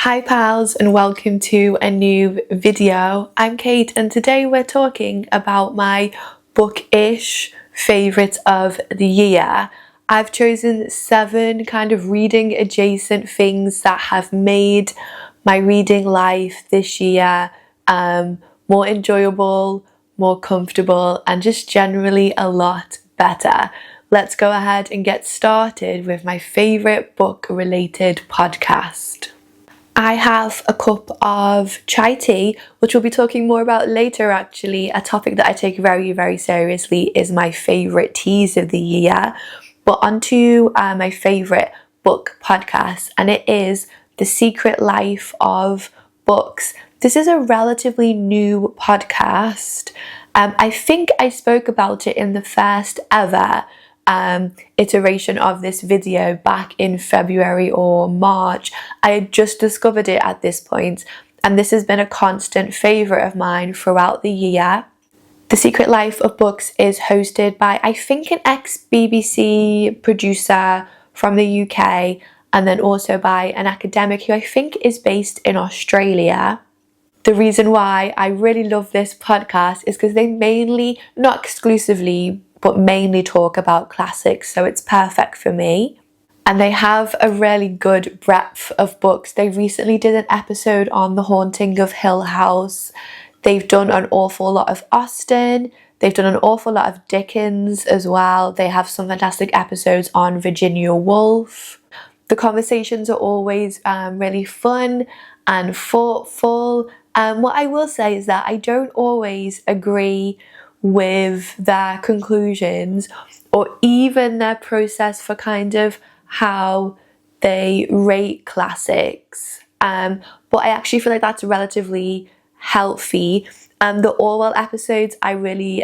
Hi pals, and welcome to a new video. I'm Kate and today we're talking about my Bookish favourites of the year. I've chosen 7 kind of reading adjacent things that have made my reading life this year more enjoyable, more comfortable, and just generally a lot better. Let's go ahead and get started with my favourite book related podcast. I have a cup of chai tea, which we'll be talking more about later actually. A topic that I take very, very seriously is my favourite teas of the year. But onto my favourite book podcast, and it is The Secret Life of Books. This is a relatively new podcast. I think I spoke about it in the first ever iteration of this video back in February or March. I had just discovered it at this point, and this has been a constant favourite of mine throughout the year. The Secret Life of Books is hosted by, I think, an ex-BBC producer from the UK, and then also by an academic who I think is based in Australia. The reason why I really love this podcast is because they mainly, not exclusively, but mainly talk about classics, so it's perfect for me. And they have a really good breadth of books. They recently did an episode on The Haunting of Hill House. They've done an awful lot of Austen. They've done an awful lot of Dickens as well. They have some fantastic episodes on Virginia Woolf. The conversations are always really fun and thoughtful. What I will say is that I don't always agree with their conclusions or even their process for kind of how they rate classics. But I actually feel like that's relatively healthy. The Orwell episodes I really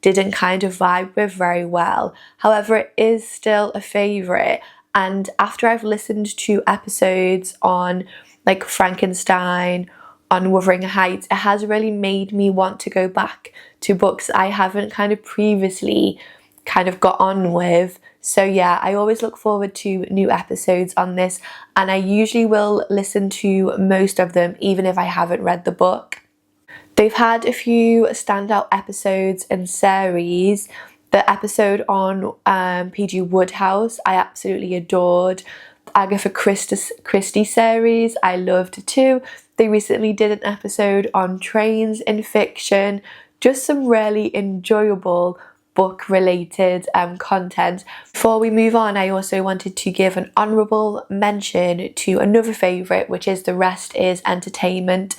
didn't kind of vibe with very well. However, it is still a favourite. And after I've listened to episodes on like Frankenstein, on Wuthering Heights, it has really made me want to go back to books I haven't kind of previously kind of got on with. So yeah, I always look forward to new episodes on this, and I usually will listen to most of them even if I haven't read the book. They've had a few standout episodes and series. The episode on P.G. Wodehouse I absolutely adored. Agatha Christie series I loved too. They recently did an episode on trains in fiction. Just some really enjoyable book related content. Before we move on, I also wanted to give an honourable mention to another favourite, which is The Rest is Entertainment,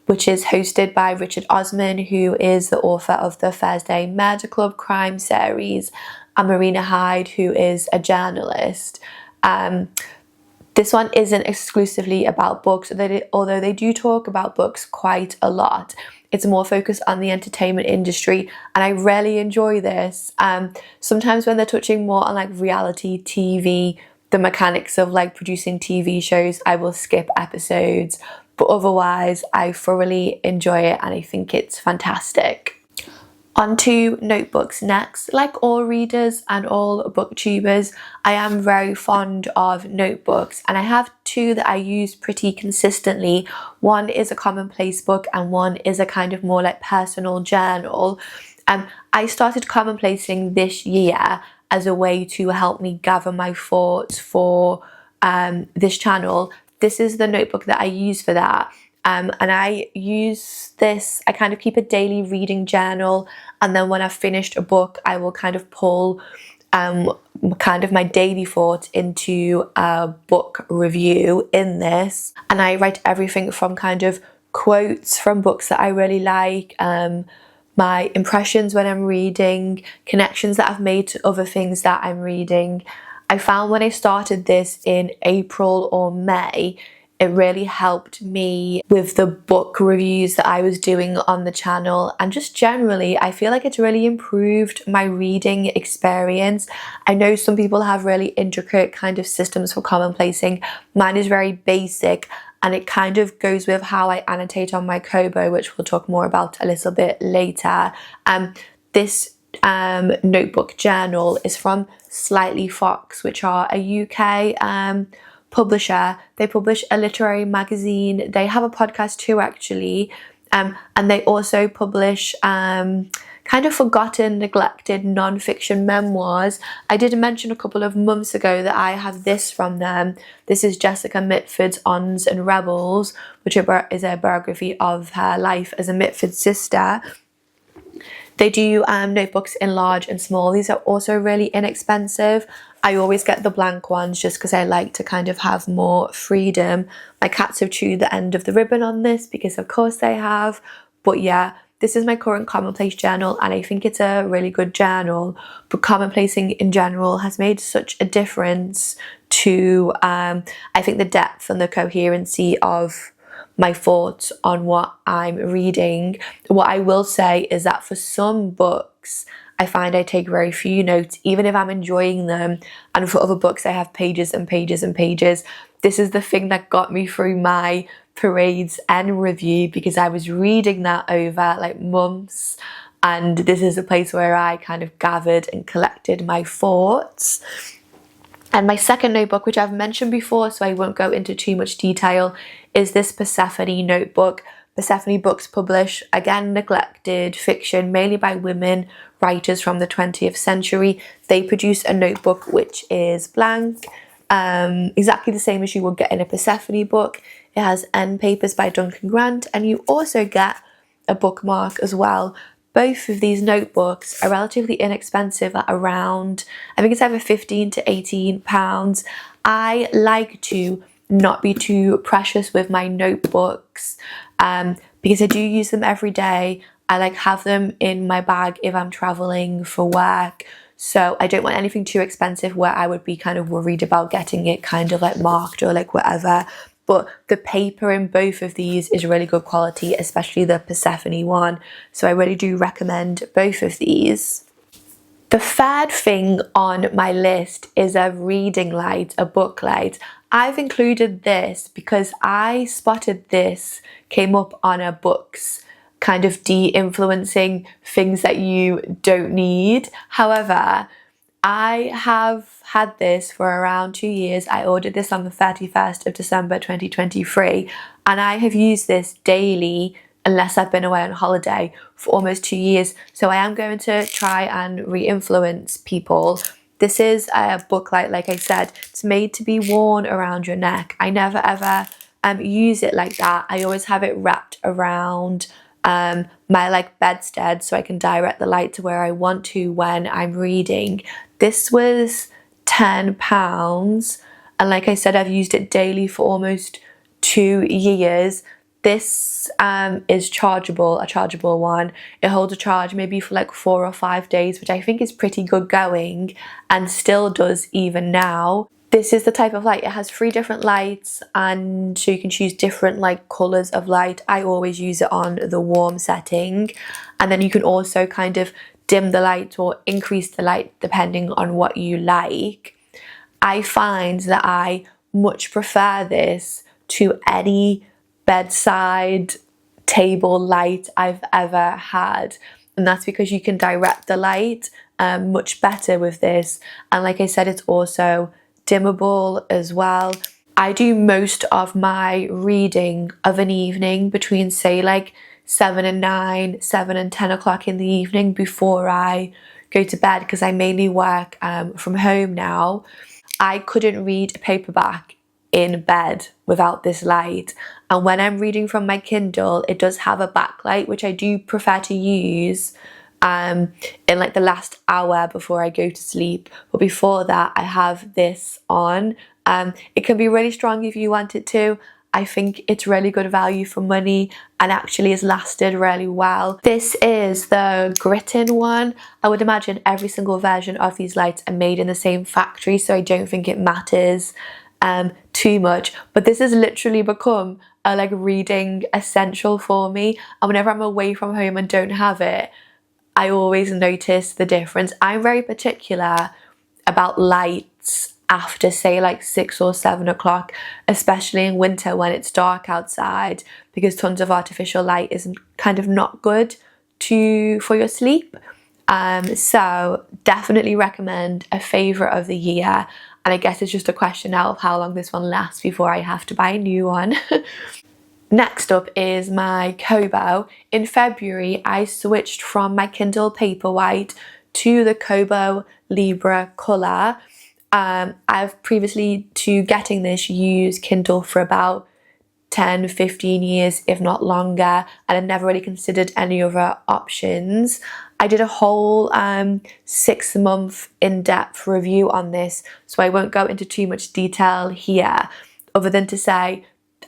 which is hosted by Richard Osman, who is the author of the Thursday Murder Club crime series, and Marina Hyde, who is a journalist. This one isn't exclusively about books, although they do talk about books quite a lot. It's more focused on the entertainment industry, and I really enjoy this. Sometimes when they're touching more on like reality TV, the mechanics of like producing TV shows, I will skip episodes. But otherwise, I thoroughly enjoy it and I think it's fantastic. On to notebooks next. Like all readers and all booktubers, I am very fond of notebooks, and I have 2 that I use pretty consistently. One is a commonplace book and one is a kind of more like personal journal. I started commonplacing this year as a way to help me gather my thoughts for this channel. This is the notebook that I use for that. And I use this, I kind of keep a daily reading journal, and then when I've finished a book, I will kind of pull kind of my daily thoughts into a book review in this. And I write everything from kind of quotes from books that I really like, my impressions when I'm reading, connections that I've made to other things that I'm reading. I found when I started this in April or May, it really helped me with the book reviews that I was doing on the channel, and just generally I feel like it's really improved my reading experience. I know some people have really intricate kind of systems for commonplacing. Mine is very basic, and it kind of goes with how I annotate on my Kobo, which we'll talk more about a little bit later. This notebook journal is from Slightly Fox, which are a UK publisher. They publish a literary magazine. They have a podcast too, actually. And they also publish kind of forgotten, neglected non-fiction memoirs. I did mention a couple of months ago that I have this from them. This is Jessica Mitford's Ons and Rebels, which is a biography of her life as a Mitford sister. They do notebooks in large and small. These are also really inexpensive. I always get the blank ones just because I like to kind of have more freedom. My cats have chewed the end of the ribbon on this because of course they have. But yeah, this is my current commonplace journal and I think it's a really good journal. But commonplacing in general has made such a difference to, I think, the depth and the coherency of my thoughts on what I'm reading. What I will say is that for some books, I find I take very few notes, even if I'm enjoying them. And for other books, I have pages and pages and pages. This is the thing that got me through my Parade's End review, because I was reading that over like months. And this is a place where I kind of gathered and collected my thoughts. And my second notebook, which I've mentioned before, so I won't go into too much detail, is this Persephone notebook. Persephone books publish, again, neglected fiction, mainly by women writers from the 20th century. They produce a notebook which is blank, exactly the same as you would get in a Persephone book. It has end papers by Duncan Grant, and you also get a bookmark as well. Both of these notebooks are relatively inexpensive at around, I think it's either 15 to 18 pounds. I like to not be too precious with my notebooks because I do use them every day. I like have them in my bag if I'm traveling for work. So I don't want anything too expensive where I would be kind of worried about getting it kind of like marked or like whatever. But the paper in both of these is really good quality, especially the Persephone one. So I really do recommend both of these. The third thing on my list is a reading light, a book light. I've included this because I spotted this came up on a books kind of de-influencing things that you don't need. However, I have had this for around 2 years. I ordered this on the 31st of December 2023 and I have used this daily unless I've been away on holiday for almost 2 years. So I am going to try and re-influence people. This is a book light, like I said. It's made to be worn around your neck. I never ever use it like that. I always have it wrapped around my like bedstead so I can direct the light to where I want to when I'm reading. This was £10 and like I said, I've used it daily for almost 2 years. This is chargeable, a chargeable one. It holds a charge maybe for like 4 or 5 days, which I think is pretty good going and still does even now. This is the type of light, it has 3 different lights and so you can choose different like colours of light. I always use it on the warm setting and then you can also kind of dim the light or increase the light depending on what you like. I find that I much prefer this to any bedside table light I've ever had, and that's because you can direct the light much better with this, and like I said, it's also dimmable as well. I do most of my reading of an evening between say like 7 and 9, 7 and 10 o'clock in the evening before I go to bed because I mainly work from home now. I couldn't read a paperback in bed without this light, and when I'm reading from my Kindle it does have a backlight which I do prefer to use in like the last hour before I go to sleep, but before that I have this on. It can be really strong if you want it to. I think it's really good value for money and actually has lasted really well. This is the Gritton one. I would imagine every single version of these lights are made in the same factory, so I don't think it matters too much, but this has literally become a like reading essential for me, and whenever I'm away from home and don't have it, I always notice the difference. I'm very particular about lights after say like 6 or 7 o'clock, especially in winter when it's dark outside, because tons of artificial light is kind of not good for your sleep. So definitely recommend a favourite of the year. and I guess it's just a question now of how long this one lasts before I have to buy a new one. Next up is my Kobo. In February, I switched from my Kindle Paperwhite to the Kobo Libra Colour. I've previously to getting this used Kindle for about 10, 15 years, if not longer, and I never really considered any other options. I did a whole 6-month in-depth review on this, so I won't go into too much detail here, other than to say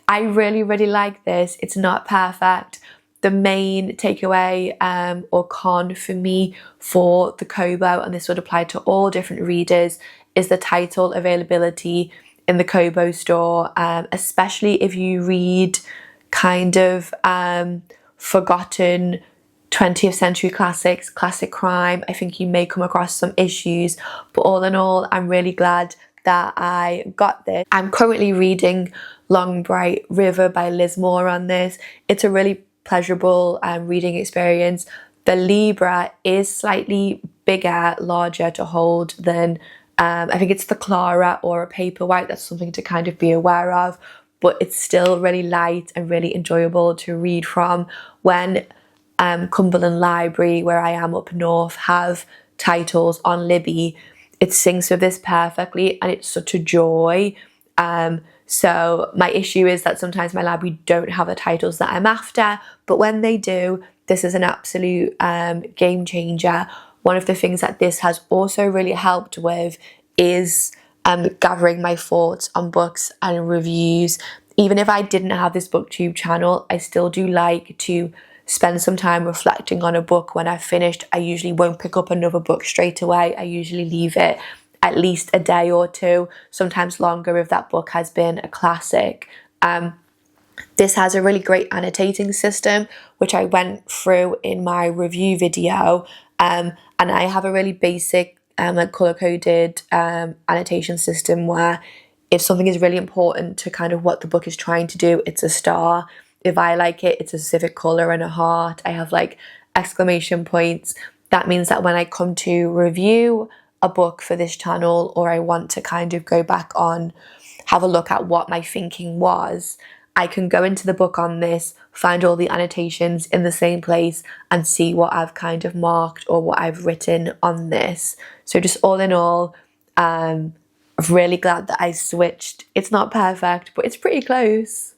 I really, really like this. It's not perfect. The main takeaway or con for me for the Kobo, and this would apply to all different readers, is the title availability in the Kobo store, especially if you read kind of forgotten 20th century classics, classic crime. I think you may come across some issues, but all in all, I'm really glad that I got this. I'm currently reading Long Bright River by Liz Moore on this. It's a really pleasurable reading experience. The Libra is slightly bigger, larger to hold than I think it's the Clara or a Paperwhite. That's something to kind of be aware of, but it's still really light and really enjoyable to read from. When Cumberland Library, where I am up north, have titles on Libby, it syncs with this perfectly, and it's such a joy. So my issue is that sometimes my library don't have the titles that I'm after, but when they do, this is an absolute game changer. One of the things that this has also really helped with is gathering my thoughts on books and reviews. Even if I didn't have this booktube channel, I still do like to spend some time reflecting on a book when I've finished. I usually won't pick up another book straight away. I usually leave it at least a day or two, sometimes longer if that book has been a classic. This has a really great annotating system, which I went through in my review video, and I have a really basic colour-coded annotation system where if something is really important to kind of what the book is trying to do, it's a star. If I like it, it's a specific colour and a heart. I have like exclamation points. That means that when I come to review a book for this channel, or I want to kind of go back on, have a look at what my thinking was, I can go into the book on this, find all the annotations in the same place, and see what I've kind of marked or what I've written on this. So just all in all, I'm really glad that I switched. It's not perfect, but it's pretty close.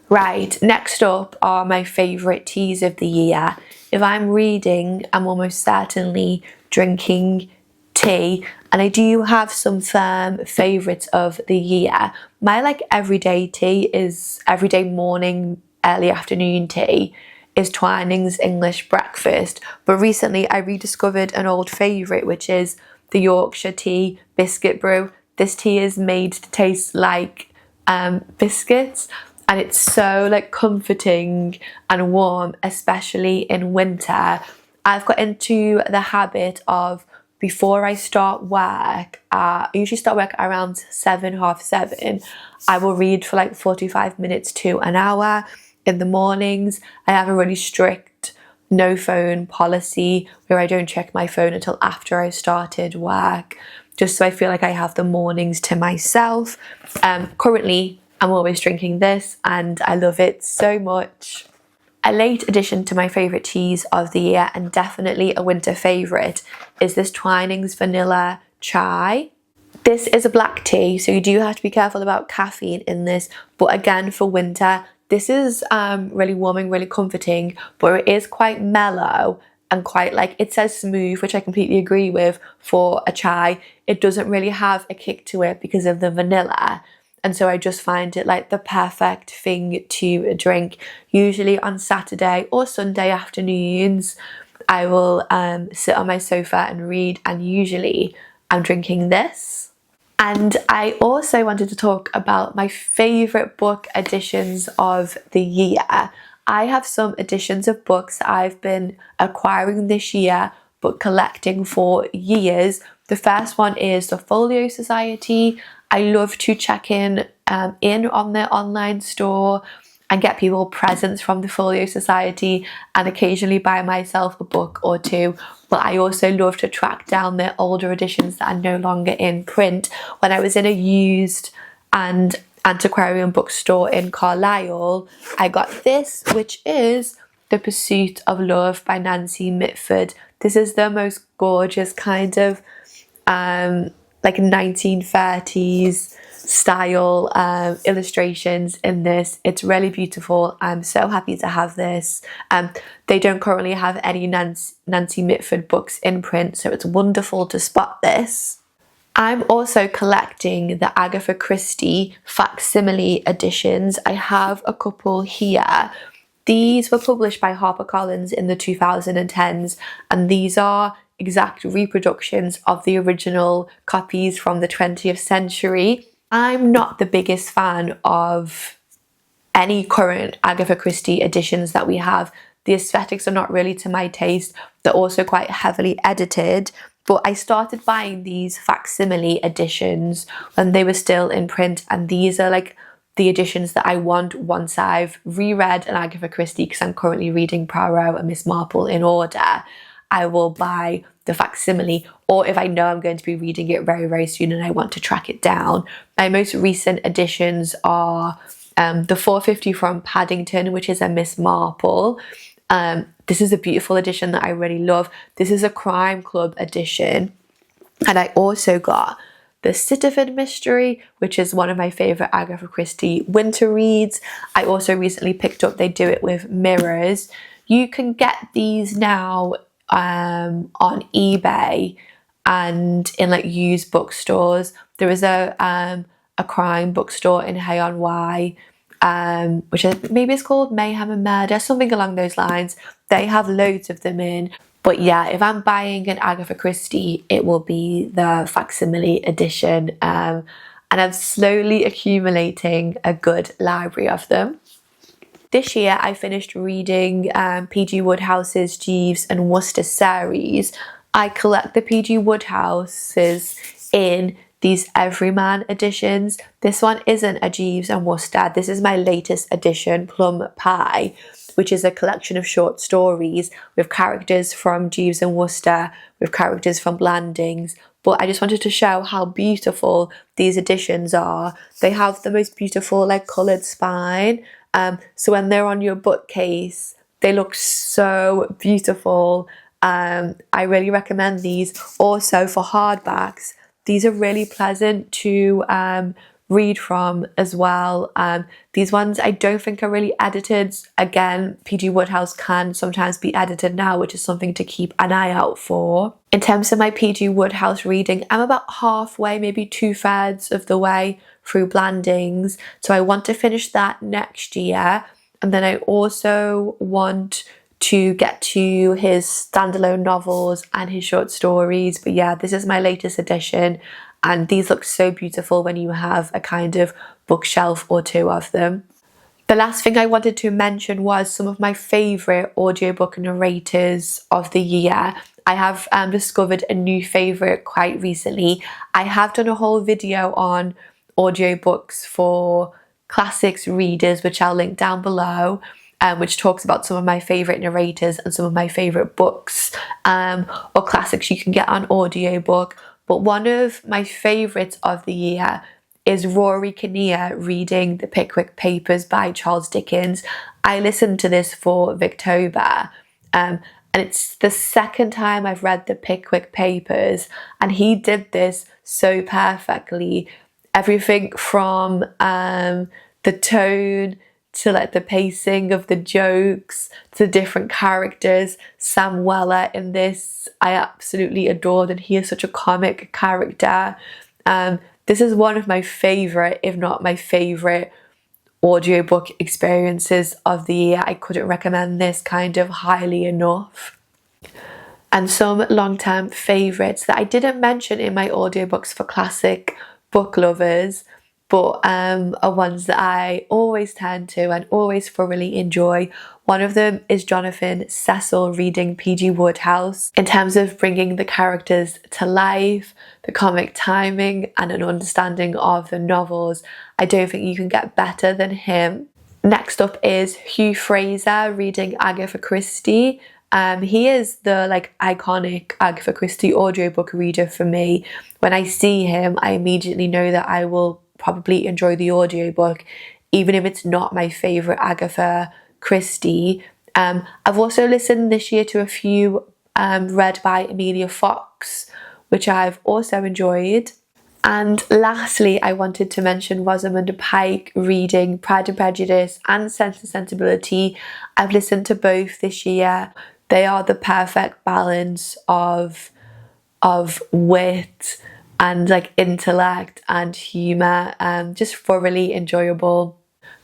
Right, next up are my favourite teas of the year. If I'm reading, I'm almost certainly drinking tea, and I do have some firm favourites of the year. My like everyday tea is everyday morning, early afternoon tea is Twinings English breakfast, but recently I rediscovered an old favourite, which is the Yorkshire tea biscuit brew. This tea is made to taste like biscuits, and it's so like comforting and warm, especially in winter. I've got into the habit of, before I start work, I usually start work around 7, half 7. I will read for like 45 minutes to an hour in the mornings. I have a really strict no phone policy where I don't check my phone until after I started work, just so I feel like I have the mornings to myself. Currently, I'm always drinking this and I love it so much. A late addition to my favourite teas of the year, and definitely a winter favourite, is this Twinings Vanilla Chai. This is a black tea, so you do have to be careful about caffeine in this, but again, for winter, this is really warming, really comforting, but it is quite mellow and quite like, it says smooth, which I completely agree with for a chai. It doesn't really have a kick to it because of the vanilla. And so I just find it like the perfect thing to drink. Usually on Saturday or Sunday afternoons, I will sit on my sofa and read, and usually I'm drinking this. And I also wanted to talk about my favourite book editions of the year. I have some editions of books that I've been acquiring this year, but collecting for years. The first one is the Folio Society. I love to check in on their online store and get people presents from the Folio Society and occasionally buy myself a book or two. But I also love to track down the older editions that are no longer in print. When I was in a used and antiquarian bookstore in Carlisle, I got this, which is The Pursuit of Love by Nancy Mitford. This is the most gorgeous kind of like 1930s style illustrations in this. It's really beautiful. I'm so happy to have this. They don't currently have any Nancy Mitford books in print, so it's wonderful to spot this. I'm also collecting the Agatha Christie facsimile editions. I have a couple here. These were published by HarperCollins in the 2010s, and these are exact reproductions of the original copies from the 20th century. I'm not the biggest fan of any current Agatha Christie editions that we have. The aesthetics are not really to my taste. They're also quite heavily edited. But I started buying these facsimile editions when they were still in print, and these are like the editions that I want once I've reread an Agatha Christie, because I'm currently reading Poirot and Miss Marple in order. I will buy the facsimile, or if I know I'm going to be reading it very, very soon and I want to track it down. My most recent editions are the 450 from Paddington, which is a Miss Marple. This is a beautiful edition that I really love. This is a Crime Club edition. And I also got the Sittaford Mystery, which is one of my favourite Agatha Christie winter reads. I also recently picked up, they do it with mirrors. You can get these now on eBay and in like used bookstores. There is a crime bookstore in Hay-on-Wye, which maybe it's called Mayhem and Murder, something along those lines. They have loads of them in. But yeah, if I'm buying an Agatha Christie, it will be the facsimile edition. And I'm slowly accumulating a good library of them. This year I finished reading P.G. Wodehouse's Jeeves and Wooster series. I collect the P.G. Wodehouses in these Everyman editions. This one isn't a Jeeves and Wooster. This is my latest edition, Plum Pie, which is a collection of short stories with characters from Jeeves and Wooster, with characters from Blandings. But I just wanted to show how beautiful these editions are. They have the most beautiful like coloured spine. So when they're on your bookcase, they look so beautiful. I really recommend these. Also for hardbacks, these are really pleasant to read from as well. These ones I don't think are really edited. Again, P.G. Wodehouse can sometimes be edited now, which is something to keep an eye out for. In terms of my P.G. Wodehouse reading, I'm about halfway, maybe 2/3 of the way through Blandings. So I want to finish that next year. And then I also want to get to his standalone novels and his short stories. But yeah, this is my latest edition. And these look so beautiful when you have a kind of bookshelf or two of them. The last thing I wanted to mention was some of my favourite audiobook narrators of the year. I have discovered a new favourite quite recently. I have done a whole video on audiobooks for classics readers, which I'll link down below, which talks about some of my favourite narrators and some of my favourite books or classics you can get on audiobook. But one of my favourites of the year is Rory Kinnear reading The Pickwick Papers by Charles Dickens. I listened to this for Victober, and it's the second time I've read The Pickwick Papers, and he did this so perfectly. Everything from the tone to like the pacing of the jokes to different characters. Sam Weller in this I absolutely adored, and he is such a comic character. This is one of my favourite, if not my favourite, audiobook experiences of the year. I couldn't recommend this kind of highly enough. And some long-term favourites that I didn't mention in my audiobooks for classic book lovers, but are ones that I always turn to and always thoroughly enjoy. One of them is Jonathan Cecil reading P.G. Wodehouse. In terms of bringing the characters to life, the comic timing and an understanding of the novels, I don't think you can get better than him. Next up is Hugh Fraser reading Agatha Christie. He is the iconic Agatha Christie audiobook reader for me. When I see him, I immediately know that I will probably enjoy the audiobook, even if it's not my favourite Agatha Christie. I've also listened this year to a few read by Amelia Fox, which I've also enjoyed. And lastly, I wanted to mention Rosamund Pike reading Pride and Prejudice and Sense and Sensibility. I've listened to both this year. They are the perfect balance of wit and intellect and humour, just thoroughly enjoyable.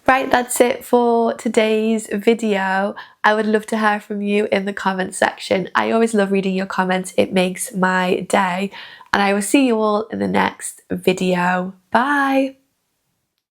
Right, that's it for today's video. I would love to hear from you in the comments section. I always love reading your comments. It makes my day. And I will see you all in the next video. Bye!